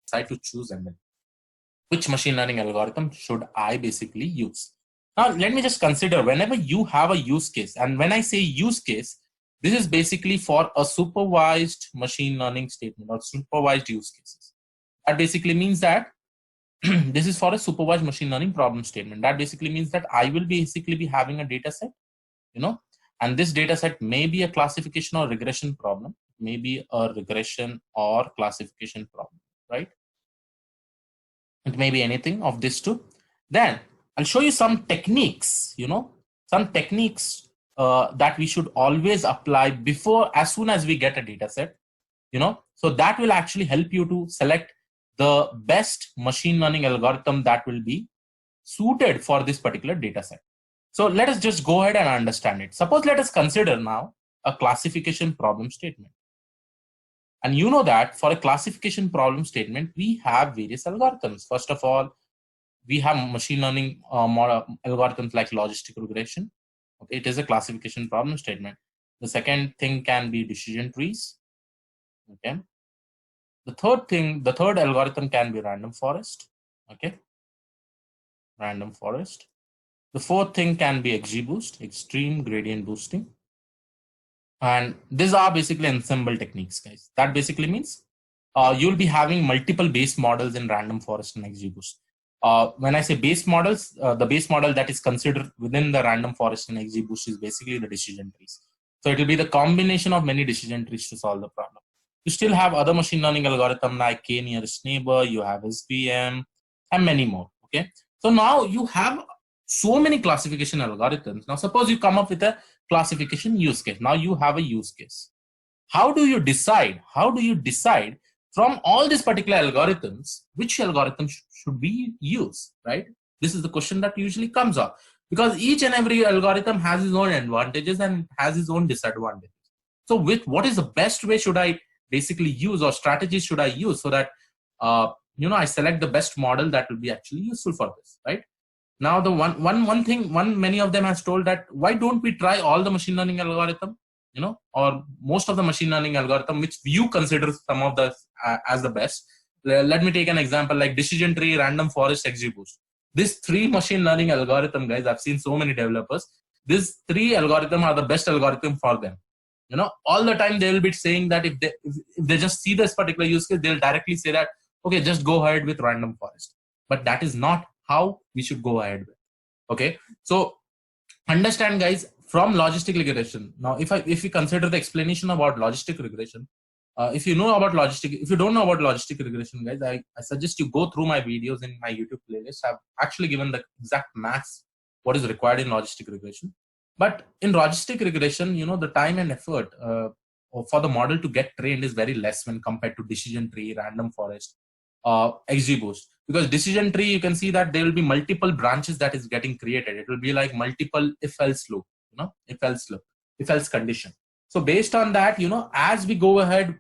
decide to choose ML. Which machine learning algorithm should I basically use? Now, let me just consider whenever you have a use case, and when I say use case, this is basically for a supervised machine learning statement or supervised use cases. That basically means that this is for a supervised machine learning problem statement. That basically means that I will basically be having a data set, and this data set may be a classification or regression problem, maybe a regression or classification problem, right? It may be anything of this two. Then I'll show you some techniques, some techniques that we should always apply as soon as we get a data set, so that will actually help you to select the best machine learning algorithm that will be suited for this particular data set. So let us just go ahead and understand it. Suppose let us consider now a classification problem statement. And you know that for a classification problem statement, we have various algorithms. First of all, we have machine learning algorithms like logistic regression. Okay, it is a classification problem statement. The second thing can be decision trees. Okay. The third algorithm can be random forest. Okay. Random forest. The fourth thing can be XGBoost, extreme gradient boosting. And these are basically ensemble techniques, guys. That basically means you'll be having multiple base models in random forest and XGBoost. When I say base models, the base model that is considered within the random forest and XGBoost is basically the decision trees. So it will be the combination of many decision trees to solve the problem. You still have other machine learning algorithms like k-nearest neighbor, you have SVM, and many more. Okay. So now you have so many classification algorithms. Now suppose you come up with a classification use case. Now you have a use case. How do you decide from all these particular algorithms, which algorithm should we use, right? This is the question that usually comes up, because each and every algorithm has its own advantages and has its own disadvantages. So what is the best way should I basically use, or strategies should I use, so that I select the best model that will be actually useful for this, right? Now the one thing many of them has told that why don't we try all the machine learning algorithm, or most of the machine learning algorithm which you consider some of the as the best. Let me take an example like decision tree, random forest, XGBoost. These three machine learning algorithm, guys, I've seen so many developers. These three algorithm are the best algorithm for them. All the time they will be saying that if they just see this particular use case, they'll directly say that, okay, just go ahead with random forest. But that is not how we should go ahead with. Okay, so understand, guys, from logistic regression. Now, if you consider the explanation about logistic regression, if you don't know about logistic regression, guys, I suggest you go through my videos in my YouTube playlist. I've actually given the exact maths what is required in logistic regression. But in logistic regression, the time and effort for the model to get trained is very less when compared to decision tree, random forest, XGBoost. Because decision tree, you can see that there will be multiple branches that is getting created. It will be like multiple if-else loop, if-else condition. So based on that, as we go ahead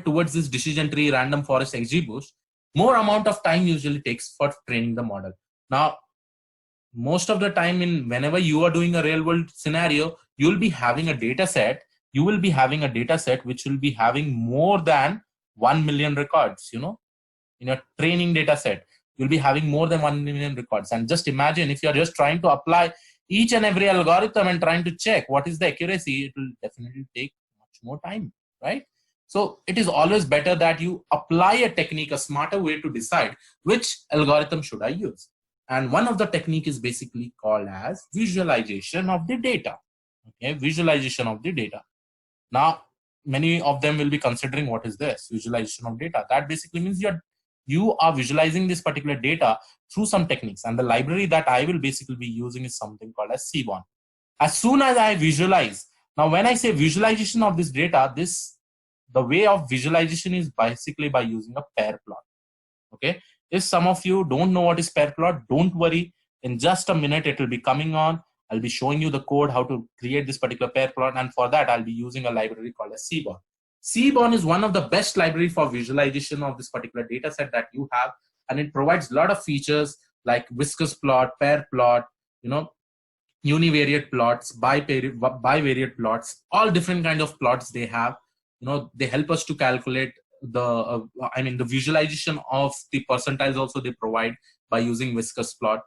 towards this decision tree, random forest, XGBoost, more amount of time usually takes for training the model. Now, most of the time whenever you are doing a real world scenario, you'll be having a data set. You will be having a data set which will be having more than 1 million records, in your training data set, you'll be having more than 1 million records. And just imagine if you're just trying to apply each and every algorithm and trying to check what is the accuracy, it will definitely take much more time, right? So it is always better that you apply a technique, a smarter way to decide which algorithm should I use. And one of the technique is basically called as visualization of the data. Okay, visualization of the data. Now, many of them will be considering what is this visualization of data. That basically means you are visualizing this particular data through some techniques, and the library that I will basically be using is something called as Seaborn. As soon as I visualize, now when I say visualization of this data, the way of visualization is basically by using a pair plot. Okay, if some of you don't know what is pair plot, don't worry. In just a minute, it will be coming on. I'll be showing you the code how to create this particular pair plot, and for that I'll be using a library called as Seaborn. Seaborn is one of the best library for visualization of this particular data set that you have, and it provides a lot of features like viscous plot, pair plot, univariate plots, bivariate plots, all different kind of plots they have. They help us to calculate the visualization of the percentiles also they provide by using viscous plot.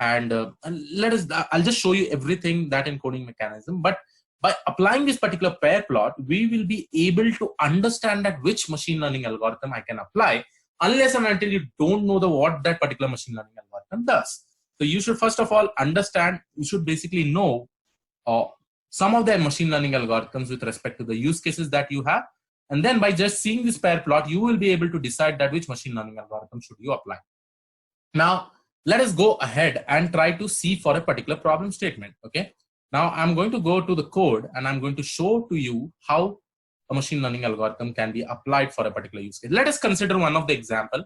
And I'll just show you everything that encoding mechanism. But by applying this particular pair plot, we will be able to understand that which machine learning algorithm I can apply, unless and until you don't know what that particular machine learning algorithm does. So you should first of all understand, you should basically know some of the machine learning algorithms with respect to the use cases that you have. And then by just seeing this pair plot, you will be able to decide that which machine learning algorithm should you apply. Now, let us go ahead and try to see for a particular problem statement. Okay. Now I'm going to go to the code and I'm going to show to you how a machine learning algorithm can be applied for a particular use case. Let us consider one of the example.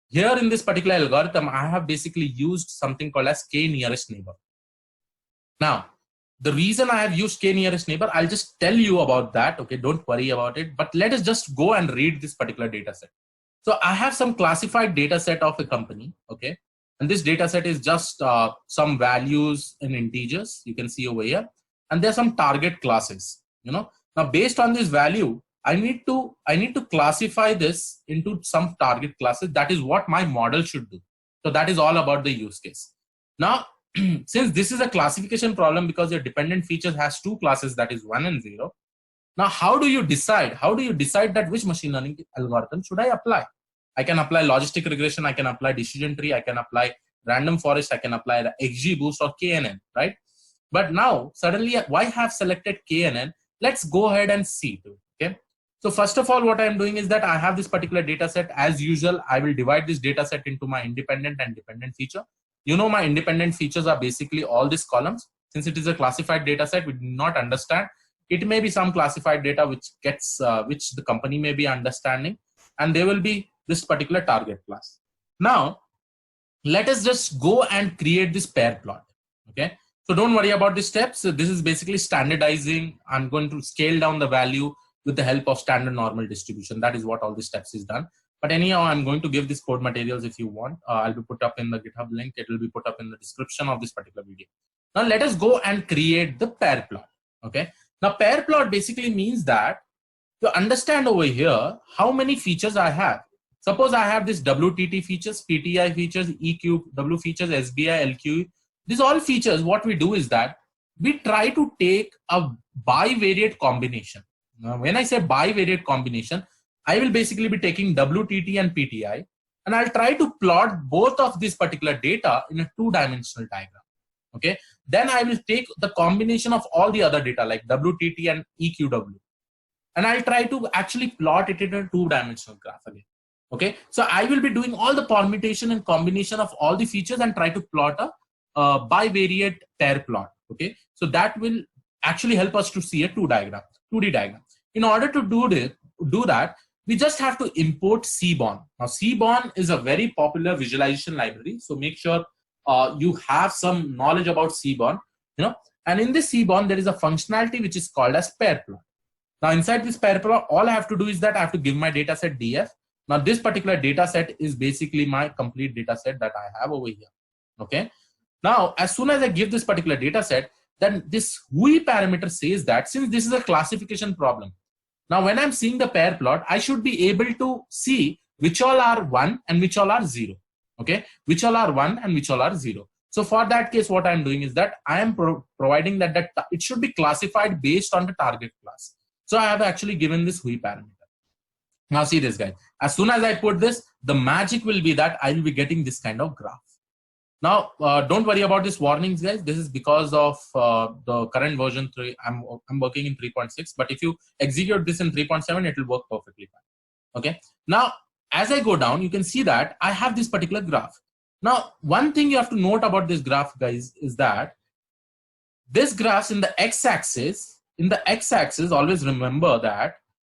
Here in this particular algorithm, I have basically used something called as k nearest neighbor. Now, the reason I have used k nearest neighbor, I'll just tell you about that. Okay, don't worry about it. But let us just go and read this particular data set. So I have some classified data set of a company. Okay, and this data set is just some values in integers. You can see over here, and there are some target classes. Now based on this value, I need to classify this into some target classes. That is what my model should do. So that is all about the use case. Now, since this is a classification problem because your dependent features has two classes, that is 1 and 0. Now, how do you decide? How do you decide that which machine learning algorithm should I apply? I can apply logistic regression. I can apply decision tree. I can apply random forest. I can apply the XGBoost or KNN, right? But now, suddenly, why have selected KNN? Let's go ahead and see. Okay. So first of all, what I'm doing is that I have this particular data set. As usual, I will divide this data set into my independent and dependent feature. My independent features are basically all these columns. Since it is a classified data set, we do not understand. It may be some classified data which the company may be understanding, and there will be this particular target class. Now, let us just go and create this pair plot. Okay. So don't worry about the steps. So this is basically standardizing. I'm going to scale down the value with the help of standard normal distribution. That is what all the steps is done. But anyhow, I'm going to give this code materials if you want. I'll be put up in the GitHub link. It will be put up in the description of this particular video. Now let us go and create the pair plot. Okay. Now pair plot basically means that to understand over here how many features I have. Suppose I have this WTT features, PTI features, EQW features, SBI, LQE. These all features, what we do is that we try to take a bivariate combination. Now, when I say bivariate combination, I will basically be taking WTT and PTI, and I'll try to plot both of this particular data in a two-dimensional diagram. Okay. Then I will take the combination of all the other data like WTT and EQW, and I'll try to actually plot it in a two-dimensional graph again. Okay. So I will be doing all the permutation and combination of all the features and try to plot a bivariate pair plot. Okay. So that will actually help us to see a 2D diagram. In order to do that, we just have to import Seaborn. Now, Seaborn is a very popular visualization library. So make sure you have some knowledge about Seaborn, and in this Seaborn, there is a functionality which is called as pair plot. Now, inside this pair plot, all I have to do is that I have to give my data set DF. Now, this particular data set is basically my complete data set that I have over here. Okay. Now, as soon as I give this particular data set, then this WHOI parameter says that since this is a classification problem, now when I'm seeing the pair plot, I should be able to see which all are 1 and which all are 0. Okay, which all are 1 and which all are 0. So for that case, what I'm doing is that I am providing that it should be classified based on the target class. So I have actually given this WHOI parameter. Now see this guy. As soon as I put this, the magic will be that I will be getting this kind of graph. Now, don't worry about these warnings, guys. This is because of the current version 3. I'm working in 3.6, but if you execute this in 3.7, it will work perfectly fine. Okay. Now, as I go down, you can see that I have this particular graph. Now, one thing you have to note about this graph, guys, is that this graph in the x-axis, always remember that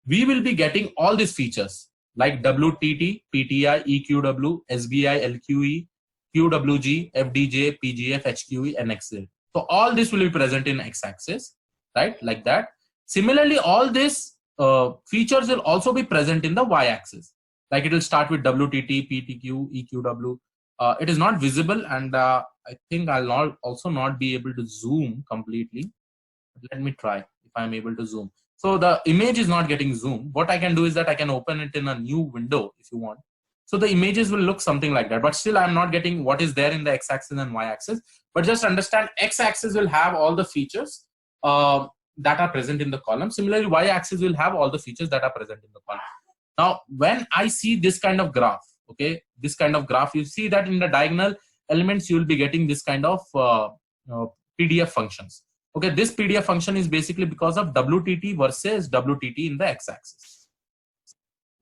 we will be getting all these features like WTT, PTI, EQW, SBI, LQE, QWG, FDJ, PGF, HQE, and XL. So all this will be present in x-axis, right? Like that. Similarly, all these features will also be present in the y-axis. Like it will start with WTT, PTQ, EQW. It is not visible, and I think I'll also not be able to zoom completely. Let me try if I'm able to zoom. So the image is not getting zoomed. What I can do is that I can open it in a new window if you want. So the images will look something like that, but still I'm not getting what is there in the x-axis and y-axis. But just understand, x-axis will have all the features that are present in the column. Similarly, y-axis will have all the features that are present in the column. Now, when I see this kind of graph, okay, this kind of graph, you see that in the diagonal elements, you will be getting this kind of PDF functions. Okay, this PDF function is basically because of WTT versus WTT in the x-axis.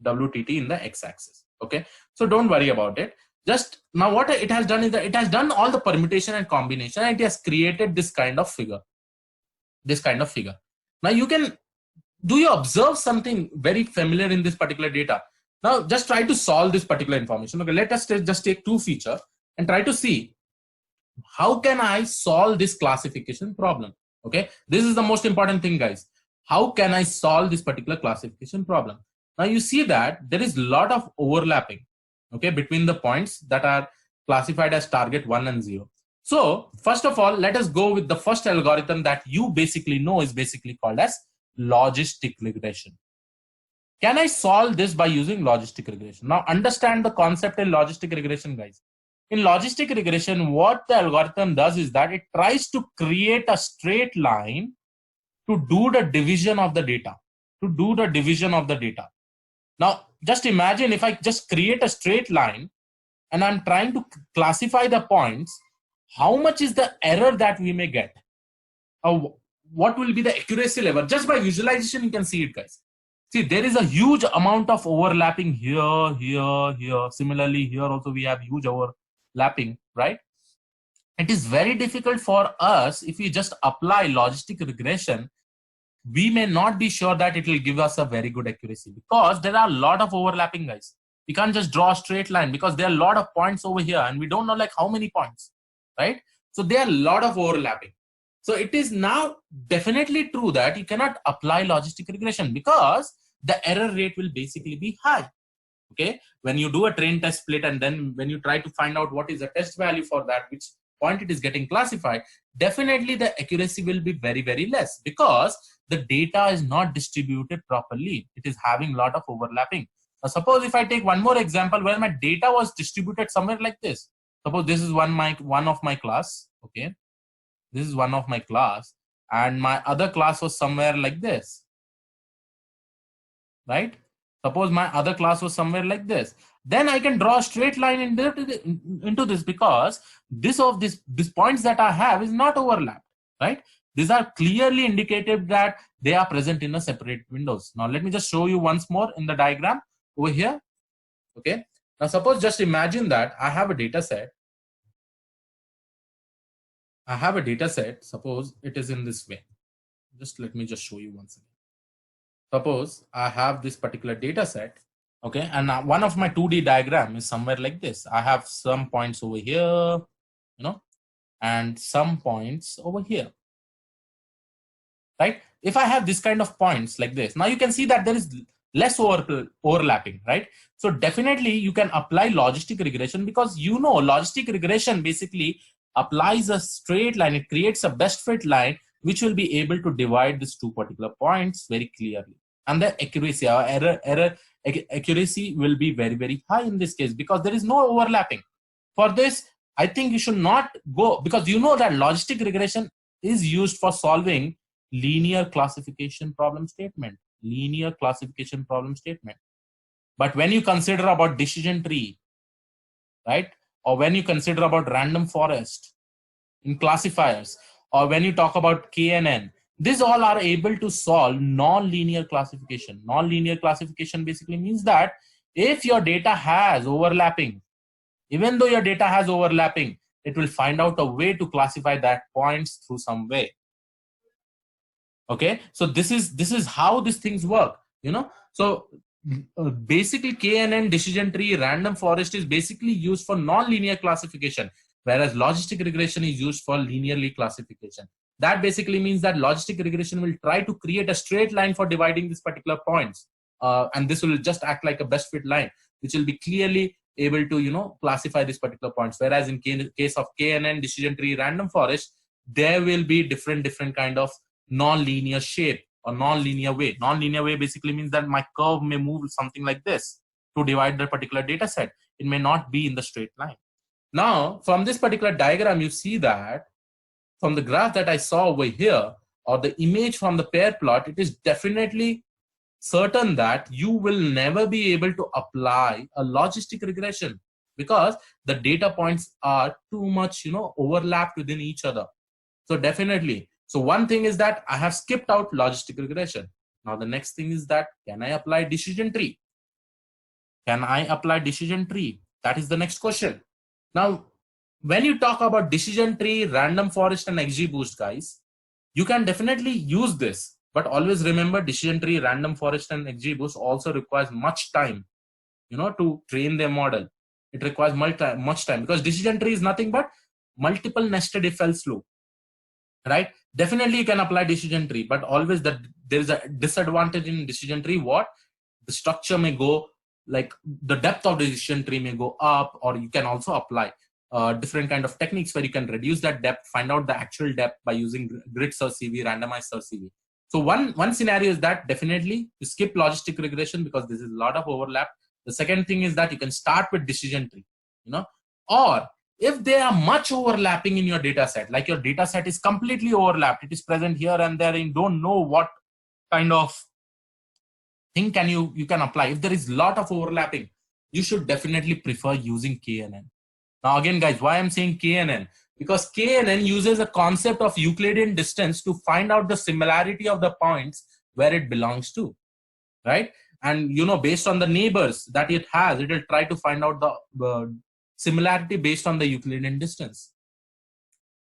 WTT in the x-axis. Okay, so don't worry about it. Just now what it has done is that it has done all the permutation and combination, and it has created this kind of figure. This kind of figure. Now you can, do you observe something very familiar in this particular data? Now just try to solve this particular information. Okay, let us just take two features and try to see how can I solve this classification problem. Okay, this is the most important thing, guys. How can I solve this particular classification problem? Now you see that there is a lot of overlapping, okay, between the points that are classified as target 1 and 0. So first of all, let us go with the first algorithm that you basically know is basically called as logistic regression. Can I solve this by using logistic regression? Now understand the concept in logistic regression, guys. In logistic regression, what the algorithm does is that it tries to create a straight line to do the division of the data. Now, just imagine if I just create a straight line and I'm trying to classify the points, how much is the error that we may get? What will be the accuracy level? Just by visualization, you can see it, guys. See, there is a huge amount of overlapping here, here, here. Similarly, here also we have huge overlapping, right? It is very difficult for us if we just apply logistic regression. We may not be sure that it will give us a very good accuracy because there are a lot of overlapping, guys. We can't just draw a straight line because there are a lot of points over here and we don't know like how many points, right? So there are a lot of overlapping. So it is now definitely true that you cannot apply logistic regression because the error rate will basically be high. Okay, when you do a train test split and then when you try to find out what is the test value for that, which point it is getting classified, definitely the accuracy will be very, very less because the data is not distributed properly. It is having a lot of overlapping. Now, suppose if I take one more example where my data was distributed somewhere like this. Suppose this is one of my class. Okay, this is one of my class, and my other class was somewhere like this, right? Suppose my other class was somewhere like this. Then I can draw a straight line into this because these points that I have is not overlapped, right? These are clearly indicated that they are present in a separate windows. Now let me just show you once more in the diagram over here. Okay. Now suppose just imagine that I have a data set. Suppose it is in this way. Just let me just show you once again. Suppose I have this particular data set, okay, and one of my 2D diagram is somewhere like this. I have some points over here, you know, and some points over here, right? If I have this kind of points like this, now you can see that there is less overlapping, right? So definitely you can apply logistic regression because you know logistic regression basically applies a straight line. It creates a best fit line which will be able to divide these two particular points very clearly. And the accuracy, our accuracy will be very, very high in this case because there is no overlapping. For this, I think you should not go because you know that logistic regression is used for solving linear classification problem statement. But when you consider about decision tree, right? Or when you consider about random forest in classifiers, or when you talk about KNN, these all are able to solve non-linear classification. Non-linear classification basically means that if your data has overlapping, even though your data has overlapping, it will find out a way to classify that points through some way. Okay, so this is how these things work, you know. So basically KNN, decision tree, random forest is basically used for non-linear classification, whereas logistic regression is used for linearly classification. That basically means that logistic regression will try to create a straight line for dividing these particular points, and this will just act like a best fit line, which will be clearly able to, you know, classify these particular points. Whereas in case of KNN, decision tree, random forest, there will be different kind of non-linear shape or non-linear way. Non-linear way basically means that my curve may move something like this to divide the particular data set. It may not be in the straight line. Now, from this particular diagram, you see that from the graph that I saw over here, or the image from the pair plot, it is definitely certain that you will never be able to apply a logistic regression because the data points are too much, overlapped within each other. So definitely. So one thing is that I have skipped out logistic regression. Now the next thing is that, can I apply decision tree? Can I apply decision tree? That is the next question. Now, when you talk about decision tree, random forest, and XGBoost, guys, you can definitely use this. But always remember, decision tree, random forest, and XGBoost also requires much time, to train their model. It requires much time because decision tree is nothing but multiple nested if else loop, right? Definitely you can apply decision tree, but always there is a disadvantage in decision tree. What? The structure may go, like the depth of the decision tree may go up, or you can also apply different kind of techniques where you can reduce that depth, find out the actual depth by using grid search CV, randomized search CV. So one scenario is that definitely you skip logistic regression because this is a lot of overlap. The second thing is that you can start with decision tree, or if they are much overlapping in your data set, like your data set is completely overlapped, it is present here and there, and you don't know what kind of thing you can apply. If there is a lot of overlapping, you should definitely prefer using KNN. Now again, guys, why I'm saying KNN? Because KNN uses a concept of Euclidean distance to find out the similarity of the points where it belongs to, right? And based on the neighbors that it has, it will try to find out the similarity based on the Euclidean distance.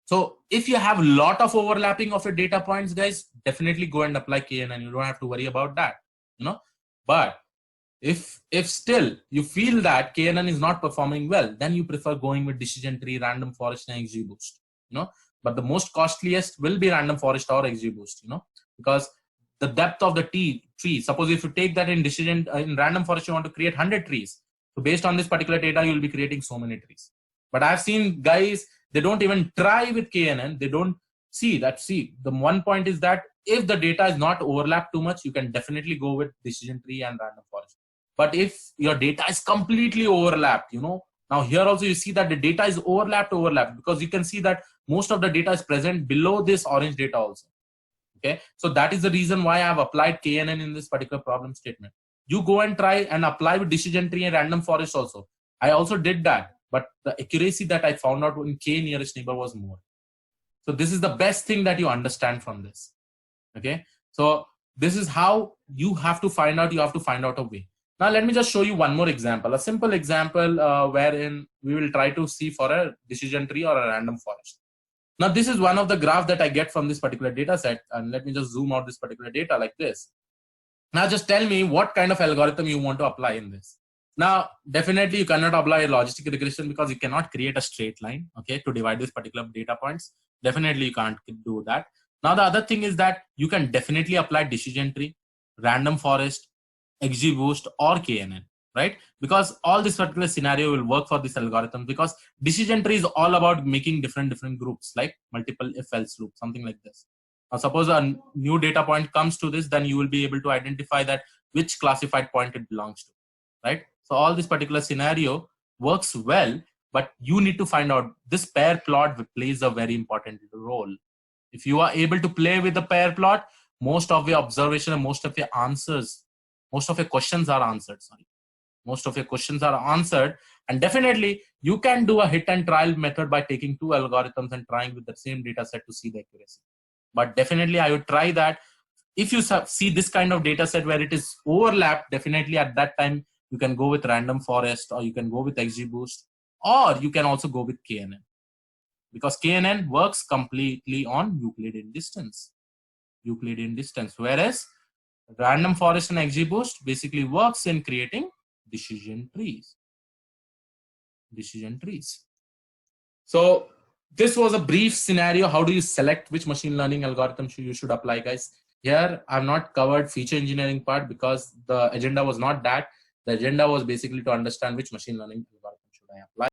So if you have a lot of overlapping of your data points, guys, definitely go and apply KNN. You don't have to worry about that, But if still you feel that KNN is not performing well, then you prefer going with decision tree, random forest, and XGBoost, But the most costliest will be random forest or XGBoost, because the depth of the tree. Suppose if you take that in random forest, you want to create 100 trees. So based on this particular data, you will be creating so many trees. But I've seen guys, they don't even try with KNN. They don't see that. See, the one point is that if the data is not overlapped too much, you can definitely go with decision tree and random forest. But if your data is completely overlapped, now here also you see that the data is overlapped because you can see that most of the data is present below this orange data also. Okay, so that is the reason why I have applied KNN in this particular problem statement. You go and try and apply with decision tree and random forest also. I also did that, but the accuracy that I found out in K nearest neighbor was more. So this is the best thing that you understand from this. Okay, so this is how you have to find out. You have to find out a way. Now let me just show you one more example, a simple example wherein we will try to see for a decision tree or a random forest. Now this is one of the graph that I get from this particular data set, and let me just zoom out this particular data like this. Now just tell me what kind of algorithm you want to apply in this. Now definitely you cannot apply a logistic regression because you cannot create a straight line, okay, to divide this particular data points. Definitely you can't do that. Now the other thing is that you can definitely apply decision tree, random forest, XGBoost, or KNN, right? Because all this particular scenario will work for this algorithm, because decision tree is all about making different groups, like multiple if else loop, something like this. Now suppose a new data point comes to this, then you will be able to identify that which classified point it belongs to, right? So all this particular scenario works well, but you need to find out this pair plot plays a very important role. If you are able to play with the pair plot, most of your observation and most of your answers, most of your questions are answered. Most of your questions are answered, and definitely you can do a hit and trial method by taking two algorithms and trying with the same data set to see the accuracy. But definitely I would try that. If you see this kind of data set where it is overlapped, definitely at that time you can go with random forest, or you can go with XGBoost, or you can also go with KNN, because KNN works completely on Euclidean distance. Whereas random forest and XGBoost basically works in creating decision trees. So this was a brief scenario. How do you select which machine learning algorithm you should apply, guys? Here I've not covered feature engineering part because the agenda was not that. The agenda was basically to understand which machine learning algorithm should I apply.